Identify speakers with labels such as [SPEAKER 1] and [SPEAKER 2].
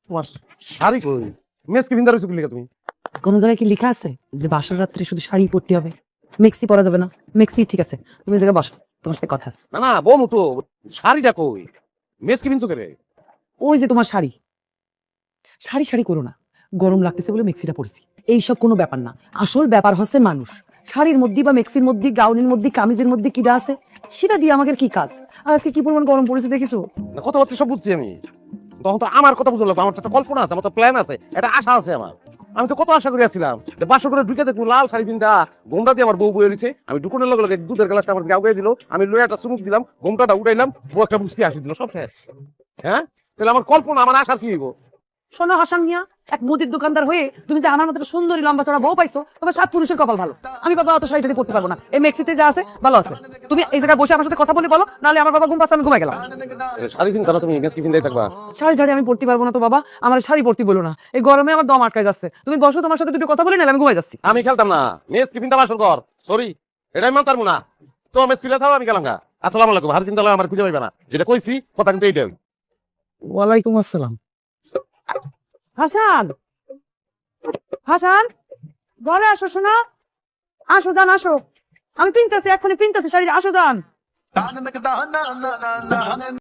[SPEAKER 1] তোমার শাড়ি কই? মেসকে বিন্দা রইছো কি লিখা তুমি?
[SPEAKER 2] কোন জায়গায় কি লেখা আছে যে বাসর রাত্রে শুধু শাড়ি পরতে হবে? মেক্সি পরা যাবে না? মেক্সি ঠিক আছে, তুমি এই জায়গায় বসো, তোমার সাথে কথা আছে।
[SPEAKER 1] না না বমু তো, শাড়িটা কই? মেসকে বিনছো কেরে?
[SPEAKER 2] ওই যে তোমার শাড়ি, শাড়ি শাড়ি করো না, গরম লাগতেছে বলে মেক্সিটা পরেছি, এইসব কোনো ব্যাপার না। আসল ব্যাপার হচ্ছে মানুষ। শাড়ির মধ্যে বা মেক্সির মধ্যে, গাউনের মধ্যে, কামিজের মধ্যে কিটা আছে সেটা দিয়ে আমাদের কি কাজ? আর আজকে কি পরিমাণ গরম পড়েছে দেখিছো?
[SPEAKER 1] না কথাবার্তা সব বুঝছি আমি। তখন তো আমার কথা বুঝতে লাগবে, আমার তো একটা কল্পনা আছে, আমার তো প্ল্যান আছে, একটা আশা আছে আমার। আমি তো কত আশা করে আসছিলাম যে বাসর করে ঢুকে দেখবো লাল শাড়ি পিন্ধা ঘোমটা দিয়ে আমার বউ বয়ে রয়েছে। আমি ঢুকুনের লগে লগে দুধের গ্লাসটা আমার গাও গায়ে দিল, আমি লয়ে একটা চুমুক দিলাম, ঘোমটাটা উঠাইলাম, বউ একটা মুসকি আসি দিল, সব শেষ। হ্যাঁ, তাহলে আমার কল্পনা, আমার আশার কি হইব?
[SPEAKER 2] শোনো হাসান মিয়া, এক মুদির দোকানদার হয়ে তুমি যে আমার মতো একটা সুন্দরী লম্বা চড়া বউ পাইছো, তোমার সাত পুরুষের কপাল ভালো। আমি বাবা অত শাড়ি টাড়ি পড়তে পারবো না, এই মেক্সিতে যা আছে ভালো আছে। তুমি এই জায়গায় বসে আমার সাথে কথা বলে বলো, নাহলে আমার বাবা ঘুম পাচ্ছে, আমি ঘুমাই গেলাম।
[SPEAKER 1] শাড়ি পিন্ধা না তুমি, মেসকে পিন্ধাই থাকবা?
[SPEAKER 2] শাড়ি টাড়ি আমি পড়তে পারবো না তো বাবা, আমার শাড়ি পরতে বলো না, এই গরমে আমার দম আটকায় যাচ্ছে। তুমি বসো, তোমার সাথে দুটো কথা বলে নাহলে আমি ঘুমাই যাচ্ছি।
[SPEAKER 1] আমি খেলতাম না, মেসকে পিন্ধা বাসর কর, সরি, এটাই মানতাম না। তোমার মেস পিলা থাও, আমি গেলাম গা। আসসালামু আলাইকুম, হার চিন্তা আমার খুঁজে পাইবে না, যেটা কইছি কথা কিন্তু এইটাই।
[SPEAKER 2] ওয়ালাইকুম আসসালাম। হাসান, হাসান, ঘরে আসো শোনা, আসো যান আসো, আমি পিনতেছি, এক্ষুনি পিনতেছি শাড়ি, আসো যান।